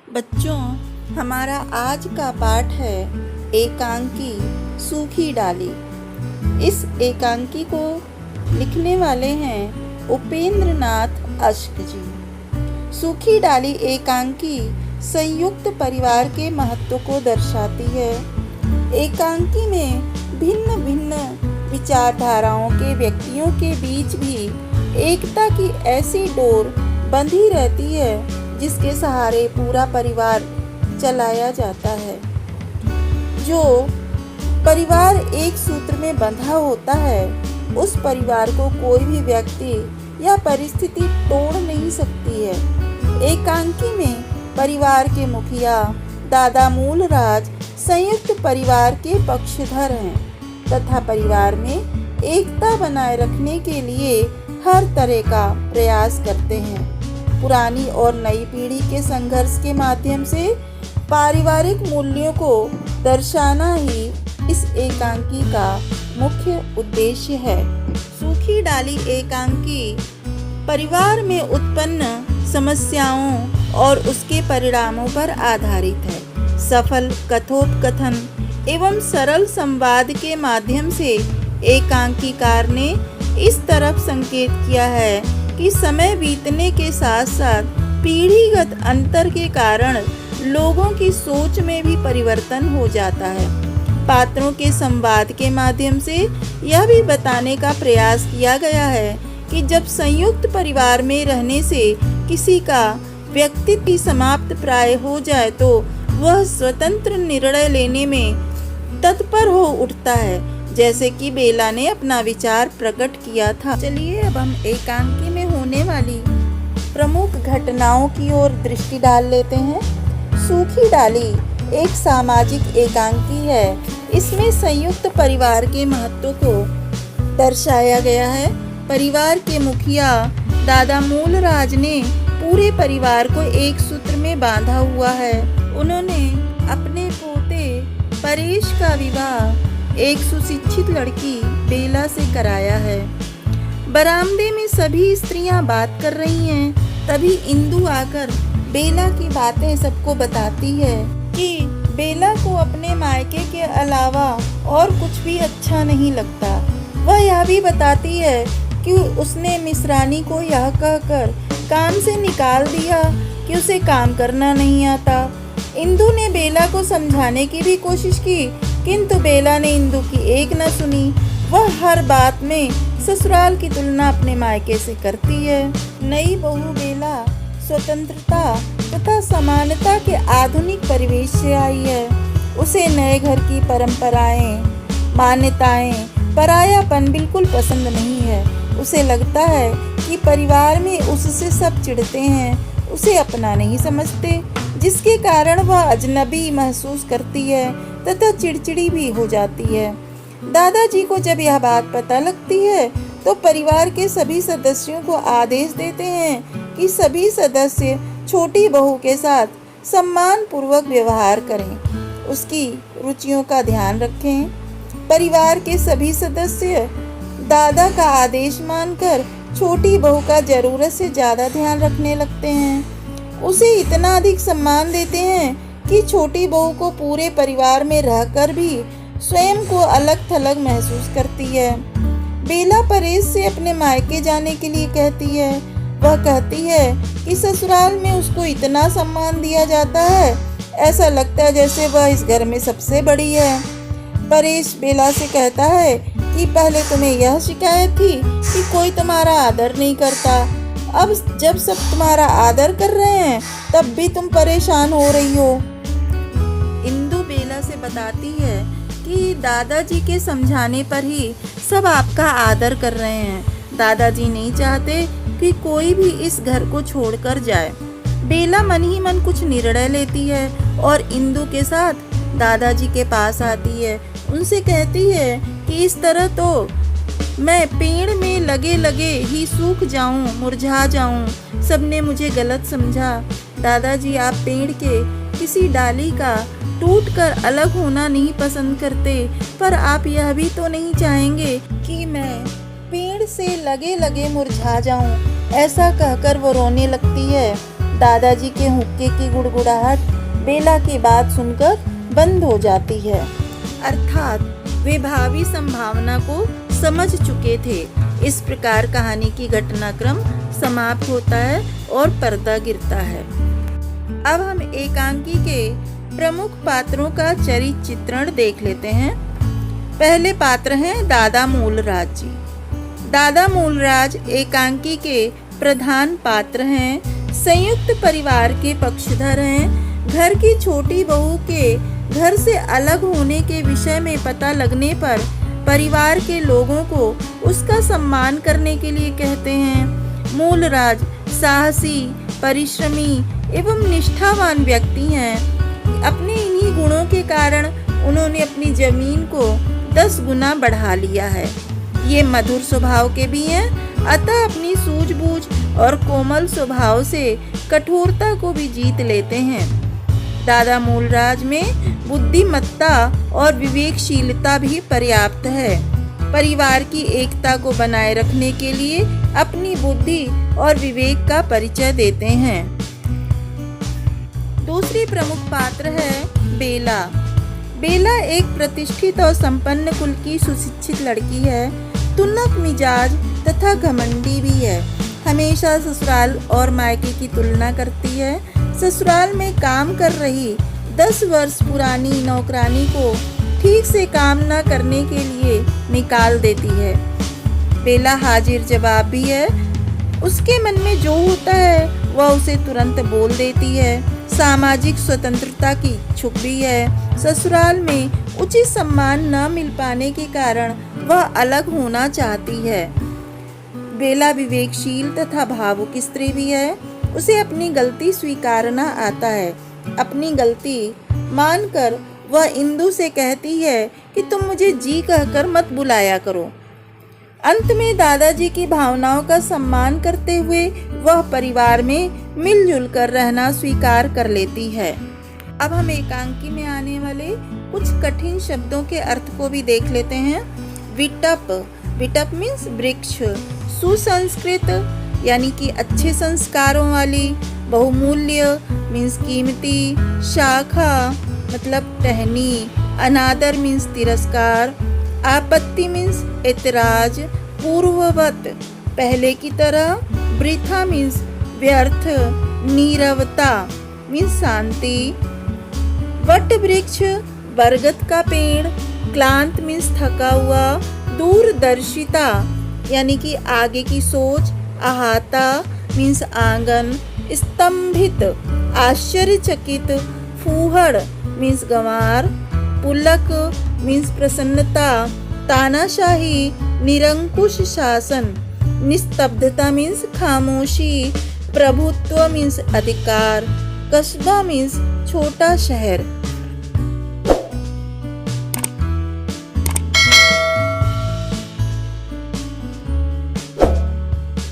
बच्चों, हमारा आज का पाठ है एकांकी सूखी डाली। इस एकांकी को लिखने वाले हैं उपेंद्र नाथ अश्क जी। सूखी डाली एकांकी संयुक्त परिवार के महत्व को दर्शाती है। एकांकी में भिन्न भिन्न विचारधाराओं के व्यक्तियों के बीच भी एकता की ऐसी डोर बंधी रहती है जिसके सहारे पूरा परिवार चलाया जाता है। जो परिवार एक सूत्र में बंधा होता है, उस परिवार को कोई भी व्यक्ति या परिस्थिति तोड़ नहीं सकती है। एकांकी में परिवार के मुखिया दादा मूलराज संयुक्त परिवार के पक्षधर हैं तथा परिवार में एकता बनाए रखने के लिए हर तरह का प्रयास करते हैं। पुरानी और नई पीढ़ी के संघर्ष के माध्यम से पारिवारिक मूल्यों को दर्शाना ही इस एकांकी का मुख्य उद्देश्य है। सूखी डाली एकांकी परिवार में उत्पन्न समस्याओं और उसके परिणामों पर आधारित है। सफल कथोपकथन एवं सरल संवाद के माध्यम से एकांकीकार ने इस तरफ संकेत किया है कि समय बीतने के साथ साथ पीढ़ीगत अंतर के कारण लोगों की सोच में भी परिवर्तन हो जाता है। पात्रों के संवाद के माध्यम से यह भी बताने का प्रयास किया गया है कि जब संयुक्त परिवार में रहने से किसी का व्यक्तित्व समाप्त प्राय हो जाए तो वह स्वतंत्र निर्णय लेने में तत्पर हो उठता है, जैसे कि बेला ने अपना विचार प्रकट किया था। चलिए अब हम एकांकी में होने वाली प्रमुख घटनाओं की ओर दृष्टि डाल लेते हैं। सूखी डाली एक सामाजिक एकांकी है। इसमें संयुक्त परिवार के महत्व को दर्शाया गया है। परिवार के मुखिया दादा मूलराज ने पूरे परिवार को एक सूत्र में बांधा हुआ है। उन्होंने अपने पोते परेश का विवाह एक सुशिक्षित लड़की बेला से कराया है। बरामदे में सभी स्त्रियां बात कर रही हैं, तभी इंदु आकर बेला की बातें सबको बताती है कि बेला को अपने मायके के अलावा और कुछ भी अच्छा नहीं लगता। वह यह भी बताती है कि उसने मिश्रानी को यह कहकर काम से निकाल दिया कि उसे काम करना नहीं आता। इंदु ने बेला को समझाने की भी कोशिश की, किंतु बेला ने इंदु की एक न सुनी। वह हर बात में ससुराल की तुलना अपने मायके से करती है। नई बहू बेला स्वतंत्रता तथा समानता के आधुनिक परिवेश से आई है। उसे नए घर की परंपराएं, मान्यताएं, परायापन बिल्कुल पसंद नहीं है। उसे लगता है कि परिवार में उससे सब चिढ़ते हैं, उसे अपना नहीं समझते, जिसके कारण वह अजनबी महसूस करती है तथा चिड़चिड़ी भी हो जाती है। दादाजी को जब यह बात पता लगती है तो परिवार के सभी सदस्यों को आदेश देते हैं कि सभी सदस्य छोटी बहू के साथ सम्मान पूर्वक व्यवहार करें, उसकी रुचियों का ध्यान रखें। परिवार के सभी सदस्य दादा का आदेश मानकर छोटी बहू का जरूरत से ज़्यादा ध्यान रखने लगते हैं। उसे इतना अधिक सम्मान देते हैं कि छोटी बहू को पूरे परिवार में रहकर भी स्वयं को अलग थलग महसूस करती है। बेला परेश से अपने मायके जाने के लिए कहती है। वह कहती है कि ससुराल में उसको इतना सम्मान दिया जाता है, ऐसा लगता है जैसे वह इस घर में सबसे बड़ी है। परेश बेला से कहता है कि पहले तुम्हें यह शिकायत थी कि कोई तुम्हारा आदर नहीं करता, अब जब सब तुम्हारा आदर कर रहे हैं तब भी तुम परेशान हो रही हो। इंदु बेला से बताती है कि दादाजी के समझाने पर ही सब आपका आदर कर रहे हैं। दादाजी नहीं चाहते कि कोई भी इस घर को छोड़कर जाए। बेला मन ही मन कुछ निर्णय लेती है और इंदु के साथ दादाजी के पास आती है। उनसे कहती है कि इस तरह तो मैं पेड़ में लगे लगे ही सूख जाऊं, मुरझा जाऊं। सबने मुझे गलत समझा। दादाजी, आप पेड़ के किसी डाली का टूटकर अलग होना नहीं पसंद करते, पर आप यह भी तो नहीं चाहेंगे कि मैं पेड़ से लगे लगे मुरझा जाऊं। ऐसा कहकर वो रोने लगती है। दादाजी के हुक्के की गुड़गुड़ाहट बेला की बात सुनकर बंद हो जाती है। अर्थात वे भावी संभावना को समझ चुके थे। इस प्रकार कहानी की घटनाक्रम समाप्त होता है और पर्दा गिरता है। अब हम एकांकी के प्रमुख पात्रों का चरित्र चित्रण देख लेते हैं। पहले पात्र हैं दादा मूलराज जी। दादा मूलराज एकांकी के प्रधान पात्र हैं। संयुक्त परिवार के पक्षधर हैं। घर की छोटी बहू के घर से अलग होने के विषय में पता लगने पर परिवार के लोगों को उसका सम्मान करने के लिए कहते हैं। मूलराज साहसी, परिश्रमी एवं निष्ठावान व्यक्ति हैं। अपने इन्हीं गुणों के कारण उन्होंने अपनी जमीन को 10 गुना बढ़ा लिया है। ये मधुर स्वभाव के भी हैं, अतः अपनी सूझबूझ और कोमल स्वभाव से कठोरता को भी जीत लेते हैं। दादा मूलराज में बुद्धिमत्ता और विवेकशीलता भी पर्याप्त है। परिवार की एकता को बनाए रखने के लिए अपनी बुद्धि और विवेक का परिचय देते हैं। दूसरी प्रमुख पात्र है बेला। बेला एक प्रतिष्ठित और संपन्न कुल की सुशिक्षित लड़की है। तुनक मिजाज तथा घमंडी भी है। हमेशा ससुराल और मायके की तुलना करती है। ससुराल में काम कर रही 10 वर्ष पुरानी नौकरानी को ठीक से काम न करने के लिए निकाल देती है। बेला हाजिर जवाब भी है। उसके मन में जो होता है वह उसे तुरंत बोल देती है। सामाजिक स्वतंत्रता की इच्छुक भी है। ससुराल में उचित सम्मान न मिल पाने के कारण वह अलग होना चाहती है। बेला विवेकशील तथा भावुक स्त्री भी है। उसे अपनी गलती स्वीकारना आता है। अपनी गलती मानकर वह इंदु से कहती है कि तुम मुझे जी कहकर मत बुलाया करो। अंत में दादाजी की भावनाओं का सम्मान करते हुए वह परिवार में मिलजुल कर रहना स्वीकार कर लेती है। अब हम एकांकी में आने वाले कुछ कठिन शब्दों के अर्थ को भी देख लेते हैं। विटप, विटप मीन्स वृक्ष। सुसंस्कृत यानी कि अच्छे संस्कारों वाली। बहुमूल्य मीन्स कीमती। शाखा मतलब टहनी। अनादर मीन्स तिरस्कार। आपत्ति मीन्स ऐतराज। पूर्ववत पहले की तरह। वृथा मीन्स व्यर्थ। नीरवता मीन्स शांति। वट वृक्ष बरगद का पेड़। क्लांत मीन्स थका हुआ। दूरदर्शिता यानी कि आगे की सोच। अहाता मीन्स आंगन। स्तंभित आश्चर्यचकित। फूहड़ मीन्स गंवार। पुलक मीन्स प्रसन्नता। तानाशाही निरंकुश शासन। निस्तब्धता मीन्स खामोशी। प्रभुत्व मीन्स अधिकार। कस्बा मीन्स छोटा शहर।